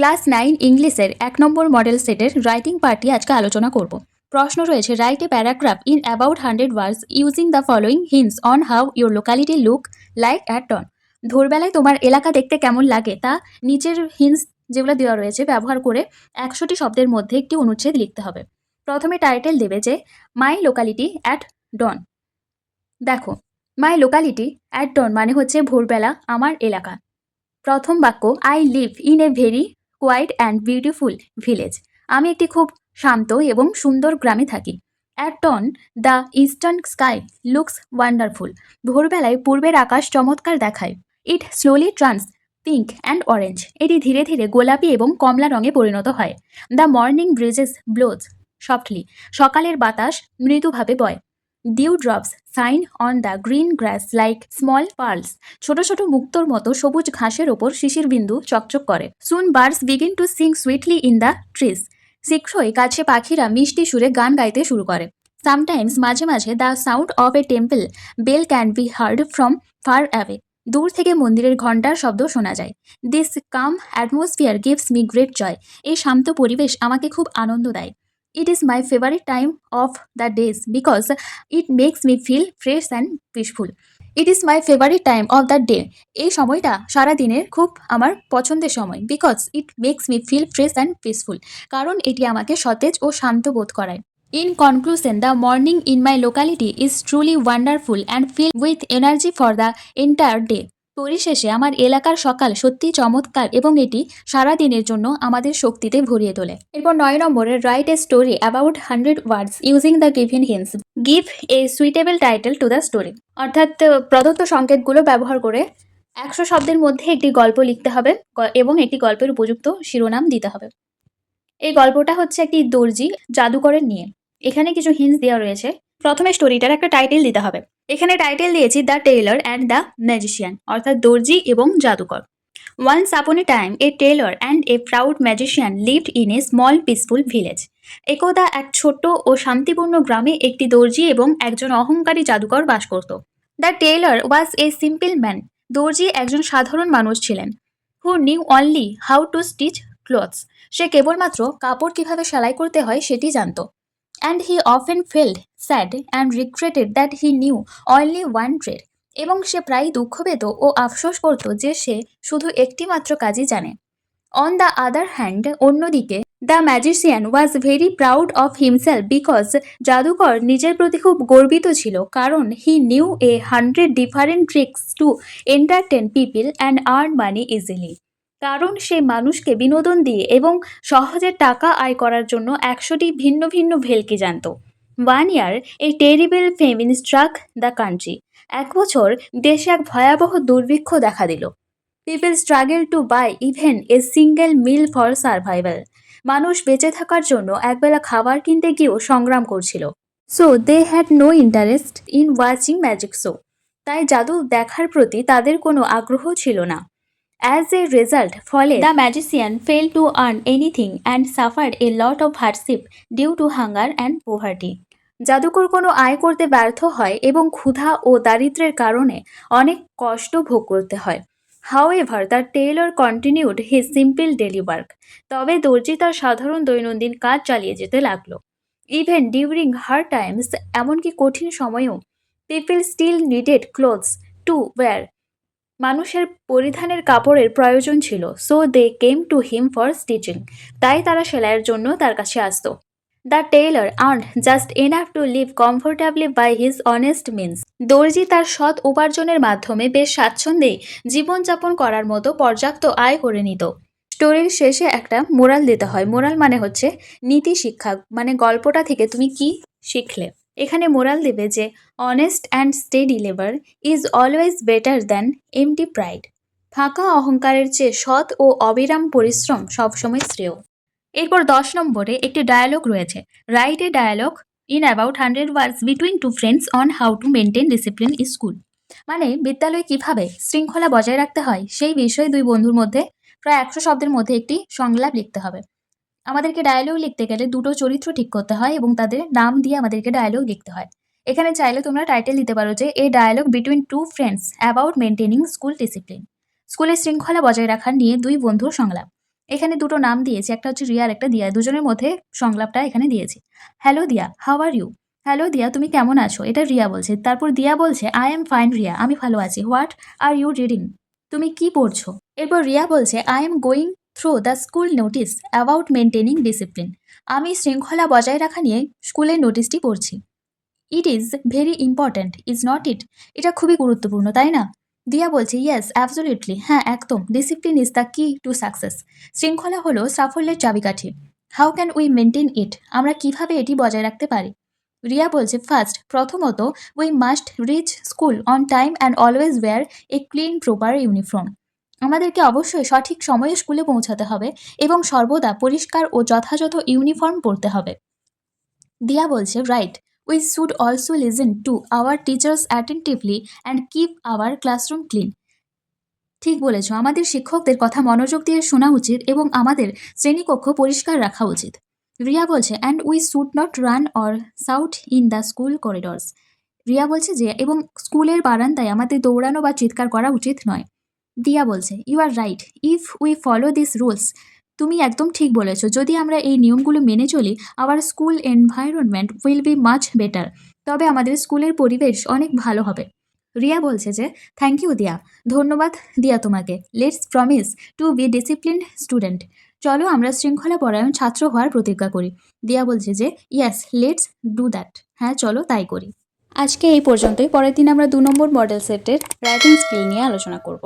Class 9 ইংলিশের 1 নম্বর model সেটের writing party আজকে আলোচনা করব। প্রশ্ন রয়েছে, write a paragraph in about 100 words using the following hints on how your locality look like at dawn. ভোরবেলায় তোমার এলাকা দেখতে কেমন লাগে তা নিচের হিন্টস যেগুলো দেওয়া রয়েছে ব্যবহার করে 100টি শব্দের মধ্যে একটি অনুচ্ছেদ লিখতে হবে। প্রথমে টাইটেল দেবে যে মাই লোকালিটি অ্যাট ডন। দেখো, মাই লোকালিটি অ্যাট ডন মানে হচ্ছে ভোরবেলা আমার এলাকা। প্রথম বাক্য, I live in a very quiet and beautiful village. আমি একটি খুব শান্ত এবং সুন্দর গ্রামে থাকি। At dawn the eastern sky looks wonderful. ভোরবেলায় পূর্বের আকাশ চমৎকার দেখায়। It slowly turns pink and orange. এটি ধীরে ধীরে গোলাপি এবং কমলা রঙে পরিণত হয়। The morning breezes blows softly. সকালের বাতাস মৃদুভাবে বয়। Dew drops shine on the green grass like small pearls. ছোট ছোট মুক্তোর মতো সবুজ ঘাসের ওপর শিশির বিন্দু চকচক করে। Soon birds begin to sing sweetly in the trees. শীঘ্রই গাছে পাখিরা মিষ্টি সুরে গান গাইতে শুরু করে। সামটাইমস মাঝে মাঝে the sound of a temple bell can be heard from far away. দূর থেকে মন্দিরের ঘণ্টার শব্দ শোনা যায়। This calm atmosphere gives me great joy. এই শান্ত পরিবেশ আমাকে খুব আনন্দ দেয়। It is my favourite time of the days because it makes me feel fresh and peaceful. It is my favourite time of the day. এই সময়টা সারা দিনের খুব আমার পছন্দের সময়। Because it makes me feel fresh and peaceful. কারণ এটি আমাকে সতেজ ও শান্ত বোধ করায়। In conclusion, the morning in my locality is truly wonderful and fill with energy for the entire day. পরিশেষে আমার এলাকার সকাল সত্যিই চমৎকার এবং এটি সারা দিনের জন্য আমাদের শক্তিতে ভরিয়ে তোলে। এরপর 9 নম্বরে, write a story about 100 words using the given hints. Give a suitable title to the story. অর্থাৎ প্রদত্ত সংকেতগুলো ব্যবহার করে 100 শব্দের মধ্যে একটি গল্প লিখতে হবে এবং একটি গল্পের উপযুক্ত শিরোনাম দিতে হবে। এই গল্পটা হচ্ছে একটি দর্জি জাদুকরের নিয়ে। এখানে কিছু হিন্টস দেওয়া রয়েছে। প্রথমে স্টোরিটার একটা টাইটেল দিতে হবে। এখানে টাইটেল দিয়েছি the tailor and the magician, অর্থাৎ দর্জি এবং জাদুকর। Once upon a time a tailor and a proud magician lived in a small peaceful village. একদা এক ছোট্ট ও শান্তিপূর্ণ গ্রামে একটি দর্জি এবং একজন অহংকারী জাদুকর বাস করত। The tailor was a simple man. দর্জি একজন সাধারণ মানুষ ছিলেন। Who knew only how to stitch clothes. সে কেবলমাত্র কাপড় কিভাবে সেলাই করতে হয় সেটি জানত। And he often felt sad and regretted that he knew only one trade. এবং সে প্রায় দুঃখ পেত ও আফসোস করত যে সে শুধু একটি মাত্র কাজই জানে। অন দ্য আদার হ্যান্ড, অন্যদিকে, the magician was very proud of himself because জাদুকর নিজের প্রতি খুব গর্বিত ছিল কারণ he knew A 100 different tricks to entertain people and earn money easily. কারণ সে মানুষকে বিনোদন দিয়ে এবং সহজে টাকা আয় করার জন্য 100টি ভিন্ন ভিন্ন ভেলকি জানত। 1 year a terrible famine struck the country. 1 বছর দেশে এক ভয়াবহ দুর্ভিক্ষ দেখা দিল। People struggle to buy even a single meal for survival. মানুষ বেঁচে থাকার জন্য একবেলা খাবার কিনতে গিয়েও সংগ্রাম করছিল। So they had no interest in watching magic show. তাই জাদু দেখার প্রতি তাদের কোনো আগ্রহ ছিল না। অ্যাজ এ রেজাল্ট, ফলে the magician fail to earn anything and suffered a lot of hardship due to hunger and poverty. জাদুকর কোনো আয় করতে ব্যর্থ হয় এবং ক্ষুধা ও দারিদ্র্যের কারণে অনেক কষ্ট ভোগ করতে হয়। However the Taylor continued his simple daily work. তবে দর্জি তার সাধারণ দৈনন্দিন কাজ চালিয়ে যেতে লাগলো। ইভেন ডিউরিং হার্ড টাইমস, এমনকি কঠিন সময়েও, people still needed clothes to wear. মানুষের পরিধানের কাপড়ের প্রয়োজন ছিল। So they came to him for stitching. তাই তারা সেলাইয়ের জন্য তার কাছে আসত। The tailor earned just enough to live comfortably by his honest means. দর্জি তার সৎ উপার্জনের মাধ্যমে বেশ স্বাচ্ছন্দ্যেই জীবনযাপন করার মতো পর্যাপ্ত আয় করে নিত। স্টোরির শেষে একটা মোরাল দিতে হয়। মোরাল মানে হচ্ছে নীতি শিক্ষা, মানে গল্পটা থেকে তুমি কি শিখলে। এখানে মোরাল দেবে যে honest and steady labour is always better than empty pride. ফাঁকা অহংকারের চেয়ে সৎ ও অবিরাম পরিশ্রম সবসময় শ্রেয়। এরপর 10 নম্বরে একটি ডায়ালগ রয়েছে। Write a dialogue in about 100 words between two friends on how to maintain discipline in school. মানে বিদ্যালয়ে কিভাবে শৃঙ্খলা বজায় রাখতে হয় সেই বিষয়ে দুই বন্ধুর মধ্যে প্রায় 100 শব্দের মধ্যে একটি সংলাপ লিখতে হবে। আমাদেরকে ডায়ালগ লিখতে গেলে দুটো চরিত্র ঠিক করতে হয় এবং তাদের নাম দিয়ে আমাদেরকে ডায়ালগ লিখতে হয়। এখানে চাইলে তোমরা টাইটেল দিতে পারো যে a dialogue between two friends about maintaining school discipline. স্কুলে শৃঙ্খলা বজায় রাখা নিয়ে দুই বন্ধুর সংলাপ। এখানে দুটো নাম দিয়েছি, একটা হচ্ছে রিয়া আর একটা দিয়া। দুজনের মধ্যে সংলাপটা এখানে দিয়েছি। হ্যালো দিয়া, হাউ আর ইউ? হ্যালো দিয়া, তুমি কেমন আছো? এটা রিয়া বলছে। তারপর দিয়া বলছে, আই এম ফাইন রিয়া, আমি ভালো আছি। What are you reading? তুমি কি পড়ছো? এরপর রিয়া বলছে, I am going through the school notice about maintaining discipline. আমি শৃঙ্খলা বজায় রাখা নিয়ে স্কুলের নোটিশটি পড়ছি। It is very important, is not it? এটা খুবই গুরুত্বপূর্ণ, তাই না? দিয়া বলছে, ইয়েস অ্যাবসলিউটলি, হ্যাঁ একদম। ডিসিপ্লিন ইজ দ্য কি টু সাকসেস। শৃঙ্খলা হলো সাফল্যের চাবিকাঠি। হাউ ক্যান উই মেনটেন ইট? আমরা কিভাবে এটি বজায় রাখতে পারি? রিয়া বলছে, ফার্স্ট, প্রথমত, we must reach school on time and always wear a clean proper uniform. আমাদেরকে অবশ্যই সঠিক সময়ে স্কুলে পৌঁছাতে হবে এবং সর্বদা পরিষ্কার ও যথাযথ ইউনিফর্ম পরতে হবে। দিয়া বলছে, right, we should also listen to our teachers attentively and keep our classroom clean. ঠিক বলেছ, আমাদের শিক্ষকদের কথা মনোযোগ দিয়ে শোনা উচিত এবং আমাদের শ্রেণীকক্ষ পরিষ্কার রাখা উচিত। রিয়া বলছে, and we should not run or shout in the school corridors. Riya বলছে যে, এবং স্কুলের বারান্দায় আমাদের দৌড়ানো বা চিৎকার করা উচিত নয়। দিয়া বলছে, you are right, if we follow this rules. তুমি একদম ঠিক বলেছ, যদি আমরা এই নিয়মগুলো মেনে চলি, our school environment will be much better. তবে আমাদের স্কুলের পরিবেশ অনেক ভালো হবে। রিয়া বলছে যে, থ্যাংক ইউ দিয়া, ধন্যবাদ দিয়া তোমাকে। Let's promise to be disciplined student. চলো আমরা শৃঙ্খলা পরায়ণ ছাত্র হওয়ার প্রতিজ্ঞা করি। দিয়া বলছে যে, ইয়েস লেটস ডু দ্যাট। হ্যাঁ চলো তাই করি। আজকে এই পর্যন্তই। পরের দিন আমরা 2 নম্বর মডেল সেটের রাইটিং স্কিল নিয়ে আলোচনা করব।